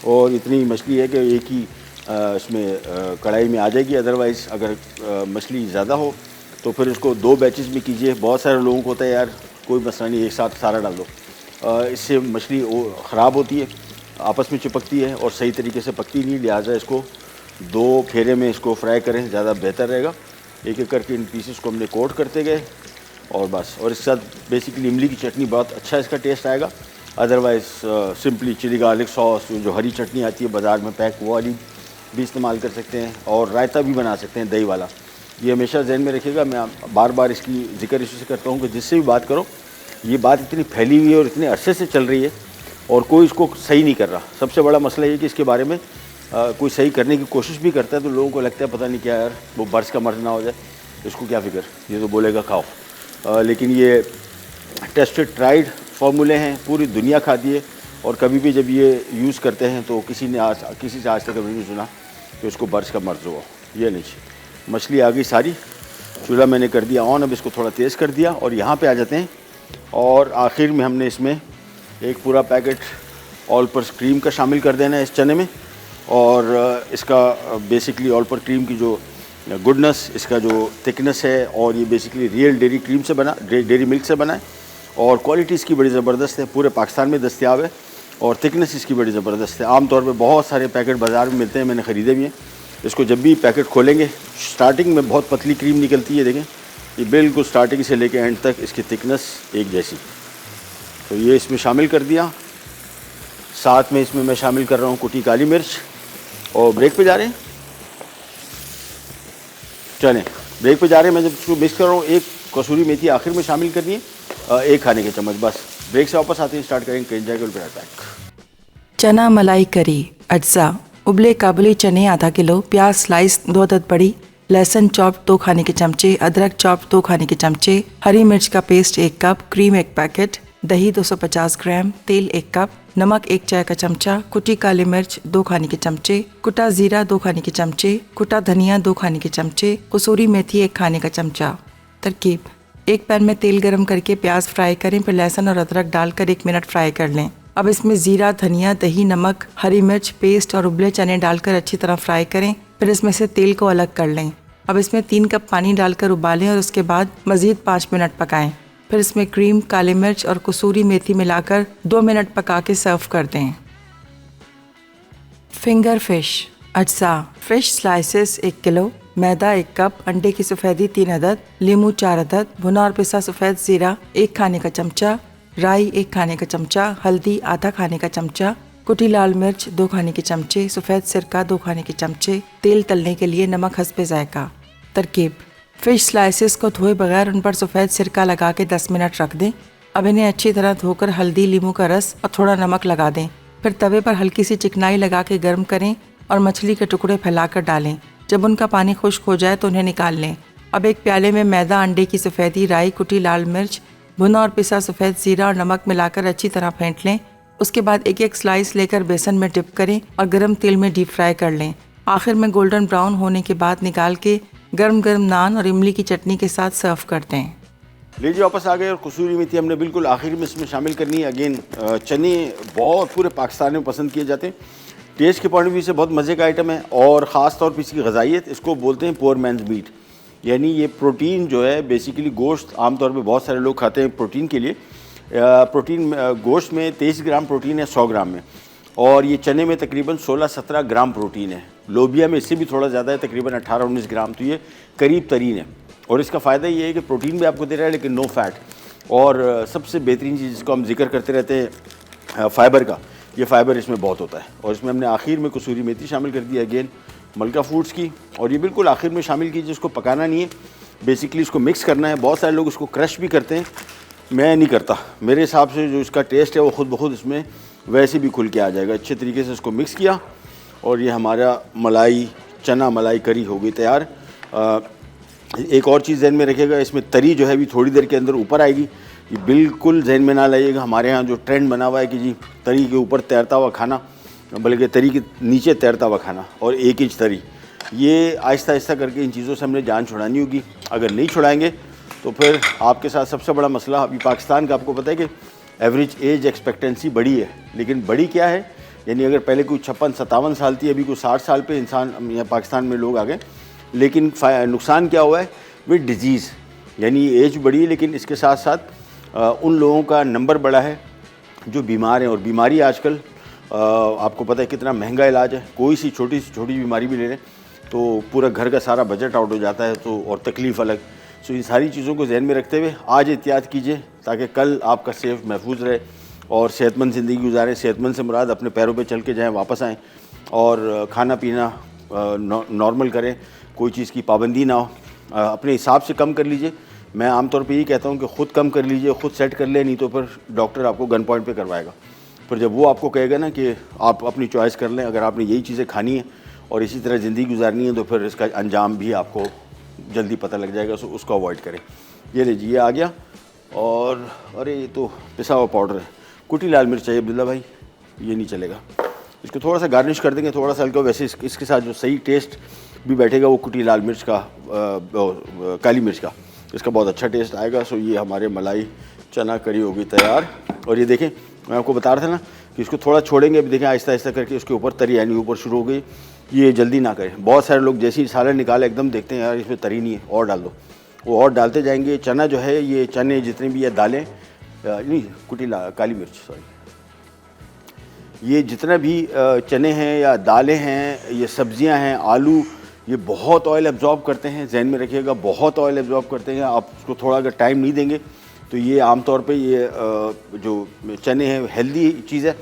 और इतनी मछली है कि एक ही इसमें कढ़ाई में आ जाएगी। अदरवाइज़ अगर मछली ज़्यादा हो तो फिर उसको 2 बैचेस में कीजिए। बहुत सारे लोगों को होता है यार कोई मसला नहीं, एक साथ सारा डाल दो। इससे मछली ख़राब होती है, आपस में चिपकती है और सही तरीके से पकती नहीं। लिहाजा इसको 2 फेरे में इसको फ्राई करें, ज़्यादा बेहतर रहेगा। एक एक करके इन पीसेस को हमने कोट करते गए और बस। और इसके साथ बेसिकली इमली की चटनी बहुत अच्छा इसका टेस्ट आएगा। Otherwise simply chili garlic sauce जो हरी चटनी आती है बाज़ार में पैक, वो वाली भी इस्तेमाल कर सकते हैं। और रायता भी बना सकते हैं दही वाला। ये हमेशा जहन में रखिएगा। मैं बार बार इसकी जिक्र इससे करता हूँ कि जिससे भी बात करो, ये बात इतनी फैली हुई है और इतने अरसे से चल रही है और कोई इसको सही नहीं कर रहा। सबसे बड़ा मसला ये कि इसके बारे में कोई सही करने की कोशिश भी करता है तो लोगों को लगता है पता नहीं क्या यार, वो बर्स का मर्ज ना हो जाए, इसको क्या फ़िक्र, ये तो बोलेगा खाओ। लेकिन ये टेस्टेड ट्राइड फार्मूले हैं, पूरी दुनिया खाती है। और कभी भी जब ये यूज़ करते हैं तो किसी से आज तक कभी नहीं सुना कि उसको बर्स का मर्ज हुआ। ये नहीं, मछली आ गई सारी, चूल्हा मैंने कर दिया ऑन। अब इसको थोड़ा तेज़ कर दिया और यहाँ पे आ जाते हैं। और आखिर में हमने इसमें एक पूरा पैकेट ऑल पर्पस क्रीम का शामिल कर देना है इस चने में। और इसका बेसिकली ऑल पर्पस क्रीम की जो गुडनेस, इसका जो थिकनेस है, और ये बेसिकली रियल डेयरी क्रीम से बना, डेयरी मिल्क से बना है। और क्वालिटी इसकी बड़ी ज़बरदस्त है, पूरे पाकिस्तान में दस्तयाब है। और थिकनेस इसकी बड़ी ज़बरदस्त है। आमतौर पे बहुत सारे पैकेट बाज़ार में मिलते हैं, मैंने ख़रीदे भी हैं। इसको जब भी पैकेट खोलेंगे स्टार्टिंग में बहुत पतली क्रीम निकलती है, देखें ये बिल्कुल स्टार्टिंग से लेके एंड तक इसकी थिकनेस एक जैसी। तो ये इसमें शामिल कर दिया। साथ में इसमें मैं शामिल कर रहा हूँ कुटी काली मिर्च। और ब्रेक पे जा रहे हैं, चलें ब्रेक पे जा रहे हैं। मैं जब इसको मिक्स कर रहा हूँ, एक कसूरी मेथी आखिर में शामिल करनी है, 1 खाने के चम्मच बस। ब्रेक से वापस आते हैं, स्टार्ट करेंगे पैक। चना मलाई करी अज्जा, उबले काबुली चने आधा किलो, प्याज स्लाइस 2 अदद बड़ी, लहसुन चॉप 2 खाने के चमचे, अदरक चॉप 2 खाने के चमचे, हरी मिर्च का पेस्ट 1 कप, क्रीम 1 पैकेट, दही 250 ग्राम, तेल 1 कप, नमक 1 चाय का चमचा, कुटी काली मिर्च 2 खाने के चमचे, कुटा जीरा 2 खाने के चमचे, कुटा धनिया 2 खाने के चमचे, कसूरी मेथी 1 खाने का चमचा। तरकीब: एक पैन में तेल गरम करके प्याज फ्राई करें, फिर लहसुन और अदरक डालकर 1 मिनट फ्राई कर लें। अब इसमें जीरा, धनिया, दही, नमक, हरी मिर्च पेस्ट और उबले चने डालकर अच्छी तरह फ्राई करें। फिर इसमें से तेल को अलग कर लें। अब इसमें 3 कप पानी डालकर उबालें और उसके बाद मज़ीद 5 मिनट पकाएं। फिर इसमें क्रीम, काली मिर्च और कसूरी मेथी मिलाकर 2 मिनट पका के सर्व कर दें। फिंगर फिश अज्जा: फिश स्लाइसेस 1 किलो, मैदा 1 कप, अंडे की सफ़ेदी 3 अदद, लीमू 4 अदद, भुना और पिसा सफ़ेद ज़ीरा 1 खाने का चमचा, राई 1 खाने का चमचा, हल्दी आधा खाने का चमचा, कुटी लाल मिर्च 2 खाने के चमचे, सफ़ेद सिरका 2 खाने के चमचे, तेल तलने के लिए नमक हस्बे जायका। तरकीब: फ़िश स्लाइसेस को धोए बगैर उन पर सफ़ेद सिरका लगा के 10 मिनट रख दें। अब इन्हें अच्छी तरह धोकर हल्दी, लीमू का रस और थोड़ा नमक लगा दें। फिर तवे पर हल्की सी चिकनाई लगा के गर्म करें और मछली के टुकड़े फैलाकर डालें। जब उनका पानी खुश्क हो जाए तो उन्हें निकाल लें। अब एक प्याले में मैदा, अंडे की सफ़ेदी, राई, कुटी लाल मिर्च, भुना और पिसा सफ़ेद ज़ीरा और नमक मिलाकर अच्छी तरह फेंट लें। उसके बाद एक एक स्लाइस लेकर बेसन में डिप करें और गर्म तेल में डीप फ्राई कर लें। आखिर में गोल्डन ब्राउन होने के बाद निकाल के गर्म गर्म नान और इमली की चटनी के साथ सर्व करते हैं। लीजिए वापस आ गए। और कसूरी मेथी हमने बिल्कुल आखिर में इसमें शामिल करनी है। अगेन चने बहुत पूरे पाकिस्तान में पसंद किए जाते हैं। टेस्ट के पॉइंट ऑफ व्यू से बहुत मज़े का आइटम है और ख़ास तौर पर इसकी ग़िज़ाइयत, इसको बोलते हैं पुअर मैन्स मीट। यानी ये प्रोटीन जो है बेसिकली गोश्त आमतौर पे बहुत सारे लोग खाते हैं प्रोटीन के लिए। प्रोटीन गोश्त में 23 ग्राम प्रोटीन है 100 ग्राम में, और ये चने में तकरीबन 16-17 ग्राम प्रोटीन है। लोबिया में इससे भी थोड़ा ज़्यादा है, तकरीबन 18-19 ग्राम। तो ये करीब तरीन है और इसका फ़ायदा ये है कि प्रोटीन भी आपको दे रहा है लेकिन नो फैट। और सबसे बेहतरीन चीज़ जिसको हम जिक्र करते रहते हैं फ़ाइबर का, ये फ़ाइबर इसमें बहुत होता है। और इसमें हमने आखिर में कसूरी मेथी शामिल कर दी अगेन मलका फूड्स की, और ये बिल्कुल आखिर में शामिल कीजिए। इसको पकाना नहीं है, बेसिकली इसको मिक्स करना है। बहुत सारे लोग इसको क्रश भी करते हैं, मैं नहीं करता। मेरे हिसाब से जो इसका टेस्ट है वो ख़ुद ब खुद इसमें वैसे भी खुल के आ जाएगा। अच्छे तरीके से इसको मिक्स किया और ये हमारा मलाई चना मलाई करी हो गई तैयार। एक और चीज़ ध्यान में रखिएगा, इसमें तरी जो है भी थोड़ी देर के अंदर ऊपर आएगी। ये बिल्कुल जहन में ना लाइएगा। हमारे यहाँ जो ट्रेंड बना हुआ है कि जी तरी के ऊपर तैरता हुआ खाना, बल्कि तरी के नीचे तैरता हुआ खाना और 1 इंच तरी, ये आहिस्ता आहिस्ता करके इन चीज़ों से हमने जान छुड़ानी होगी। अगर नहीं छुड़ाएंगे तो फिर आपके साथ सबसे बड़ा मसला अभी पाकिस्तान का, आपको पता है कि एवरेज एज एक्सपेक्टेंसी बड़ी है, लेकिन बड़ी क्या है, यानी अगर पहले कोई 56-57 साल थी, अभी कोई 60 साल पे इंसान यहाँ पाकिस्तान में लोग आ गए। लेकिन नुकसान क्या हुआ है विद डिजीज़, यानी एज बढ़ी है लेकिन इसके साथ साथ उन लोगों का नंबर बढ़ा है जो बीमार हैं। और बीमारी आजकल आपको पता है कितना महंगा इलाज है। कोई सी छोटी बीमारी भी ले लें तो पूरा घर का सारा बजट आउट हो जाता है, तो और तकलीफ़ अलग। सो इन सारी चीज़ों को ध्यान में रखते हुए आज एहतियात कीजिए ताकि कल आपका सेफ महफूज रहे और सेहतमंद ज़िंदगी गुजारें। सेहतमंद से मुराद अपने पैरों पे चल के जाएं, वापस आएँ और खाना पीना नॉर्मल करें, कोई चीज़ की पाबंदी ना हो, अपने हिसाब से कम कर लीजिए। मैं आमतौर पे यही कहता हूँ कि ख़ुद कम कर लीजिए, ख़ुद सेट कर ले, नहीं तो फिर डॉक्टर आपको गन पॉइंट पे करवाएगा। फिर जब वो आपको कहेगा ना कि आप अपनी चॉइस कर लें, अगर आपने यही चीज़ें खानी है और इसी तरह ज़िंदगी गुजारनी है तो फिर इसका अंजाम भी आपको जल्दी पता लग जाएगा। सो उसको अवॉइड करें। ये लीजिए, ये आ गया। और अरे ये तो पिसा हुआ पाउडर है, कुटी लाल मिर्च चाहिए अब्दुल्ला भाई, ये नहीं चलेगा। इसको थोड़ा सा गार्निश कर देंगे, थोड़ा सा हल्का। वैसे इसके साथ जो सही टेस्ट भी बैठेगा वो कुटी लाल मिर्च का, काली मिर्च का, इसका बहुत अच्छा टेस्ट आएगा। सो ये हमारे मलाई चना करी होगी तैयार। और ये देखें, मैं आपको बता रहा था ना कि इसको थोड़ा छोड़ेंगे। अभी देखें आहिस्ता आहिस्ता करके उसके ऊपर तरी आनी ऊपर शुरू हो गई। ये जल्दी ना करें। बहुत सारे लोग जैसे ही सालन निकाले एकदम देखते हैं यार इसमें तरी नहीं है, और डाल दो, वो और डालते जाएंगे। चना जो है, ये चने जितने भी ये दालें, नहीं कुटी काली मिर्च सॉरी, ये जितना भी चने हैं या दालें हैं, ये सब्जियां हैं, आलू, ये बहुत ऑयल एब्जॉर्ब करते हैं। जहन में रखिएगा, बहुत ऑयल एब्जॉर्ब करते हैं। आप उसको थोड़ा अगर टाइम नहीं देंगे तो ये आमतौर पे ये जो चने हैं हेल्दी चीज़ है,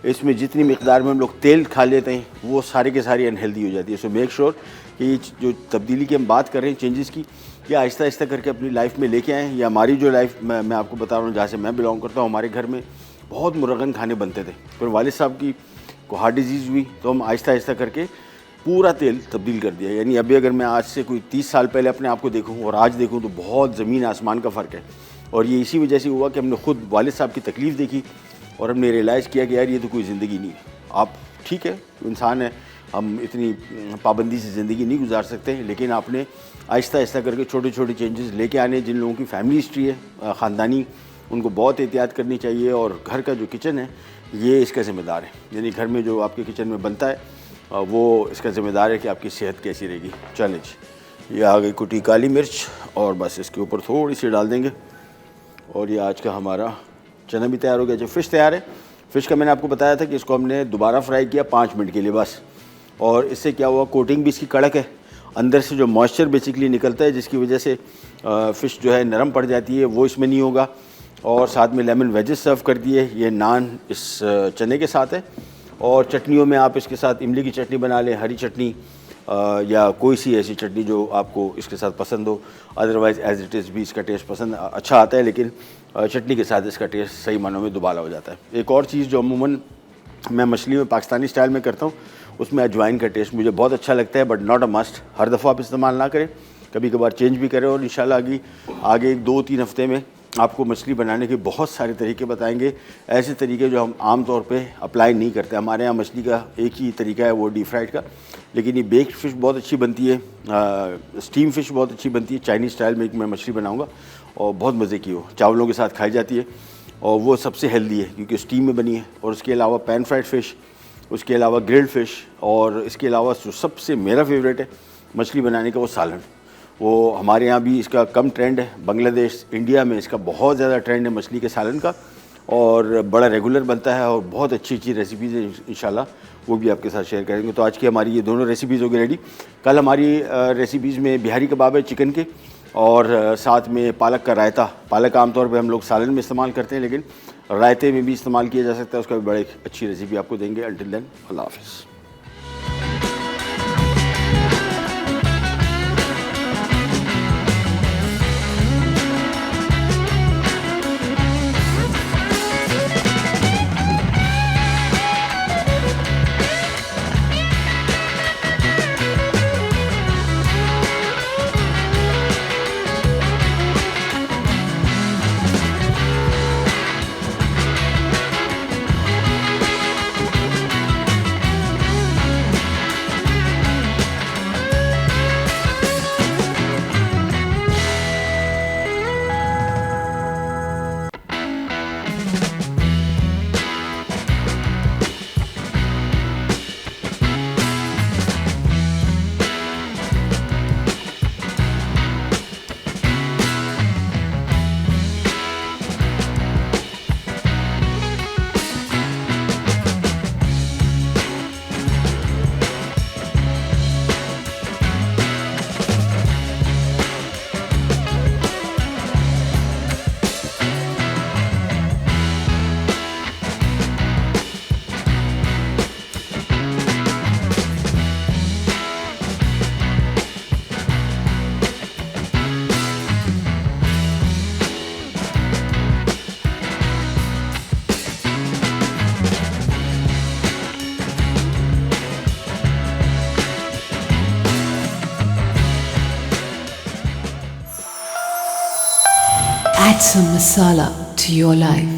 इसमें जितनी मिकदार में हम लोग तेल खा लेते हैं वो सारे के सारी अनहेल्दी हो जाती है। सो मेक श्योर कि ये जो तब्दीली की हम बात कर रहे हैं, चेंजेस की, ये आहिस्ता आहिस्ता करके अपनी लाइफ में लेके आएँ। या हमारी जो लाइफ मैं आपको बता रहा हूँ, जहाँ से मैं बिलोंग करता हूँ, हमारे घर में बहुत मुरगन खाने बनते थे। फिर वालिद साहब की को हार्ट डिजीज़ हुई तो हम आहिस्ता आहिस्ता करके पूरा तेल तब्दील कर दिया। यानी अभी अगर मैं आज से कोई 30 साल पहले अपने आप को देखूँ और आज देखूँ तो बहुत ज़मीन आसमान का फ़र्क है। और ये इसी वजह से हुआ कि हमने खुद वालिद साहब की तकलीफ़ देखी और हमने रियलाइज़ किया कि यार ये तो कोई ज़िंदगी नहीं है। आप ठीक है, इंसान है, हम इतनी पाबंदी से ज़िंदगी नहीं गुजार सकते, लेकिन आपने आहिस्ता आहिस्ता करके छोटे छोटे चेंजेस लेके आने। जिन लोगों की फैमिली हिस्ट्री है ख़ानदानी, उनको बहुत एहतियात करनी चाहिए। और घर का जो किचन है ये इसका ज़िम्मेदार है, यानी घर में जो आपके किचन में बनता है वो इसका ज़िम्मेदार है कि आपकी सेहत कैसी रहेगी। चलें जी, ये आ गई कुटी काली मिर्च और बस इसके ऊपर थोड़ी सी डाल देंगे और ये आज का हमारा चना भी तैयार हो गया। जो फ़िश तैयार है, फ़िश का मैंने आपको बताया था कि इसको हमने दोबारा फ्राई किया 5 मिनट के लिए बस। और इससे क्या हुआ, कोटिंग भी इसकी कड़क है, अंदर से जो मॉइस्चर बेसिकली निकलता है जिसकी वजह से फ़िश जो है नरम पड़ जाती है, वो इसमें नहीं होगा। और साथ में लेमन वेजेस सर्व कर दिए। ये नान इस चने के साथ है। और चटनियों में आप इसके साथ इमली की चटनी बना लें, हरी चटनी या कोई सी ऐसी चटनी जो आपको इसके साथ पसंद हो। अदरवाइज़ एज इट इज़ भी इसका टेस्ट पसंद अच्छा आता है, लेकिन चटनी के साथ इसका टेस्ट सही मानों में दुबाला हो जाता है। एक और चीज़ जो अमूमन मैं मछली में पाकिस्तानी स्टाइल में करता हूँ, उसमें अजवाइन का टेस्ट मुझे बहुत अच्छा लगता है, बट नॉट अ मस्ट। हर दफ़ा आप इस्तेमाल ना करें, कभी कभार चेंज भी करें। और इंशाल्लाह आगे 2-3 हफ्ते में आपको मछली बनाने के बहुत सारे तरीके बताएंगे, ऐसे तरीके जो हम आम तौर पे अप्लाई नहीं करते। हमारे यहाँ मछली का एक ही तरीका है, वो डीप फ्राइड का, लेकिन ये बेक्ड फ़िश बहुत अच्छी बनती है, स्टीम फ़िश बहुत अच्छी बनती है। चाइनीज़ स्टाइल में मैं मछली बनाऊँगा और बहुत मज़े की हो, चावलों के साथ खाई जाती है और वो सबसे हेल्दी है क्योंकि स्टीम में बनी है। और उसके अलावा पैन फ्राइड फ़िश, उसके अलावा ग्रिल्ड फ़िश, और इसके अलावा जो सबसे मेरा फेवरेट है मछली बनाने का वो सालन। वो हमारे यहाँ भी इसका कम ट्रेंड है, बांग्लादेश इंडिया में इसका बहुत ज़्यादा ट्रेंड है मछली के सालन का, और बड़ा रेगुलर बनता है और बहुत अच्छी अच्छी रेसिपीज़ हैं। इंशाल्लाह वो भी आपके साथ शेयर करेंगे। तो आज की हमारी ये दोनों रेसिपीज़ हो गई रेडी। कल हमारी रेसिपीज़ में बिहारी कबाब है चिकन के, और साथ में पालक का रायता। पालक आमतौर पे हम लोग सालन में इस्तेमाल करते हैं, लेकिन रायते में भी इस्तेमाल किया जा सकता है, उसका भी बड़ी अच्छी रेसिपी आपको देंगे। अंटिल देन, अल्लाह हाफ़िज़। Add some masala to your life.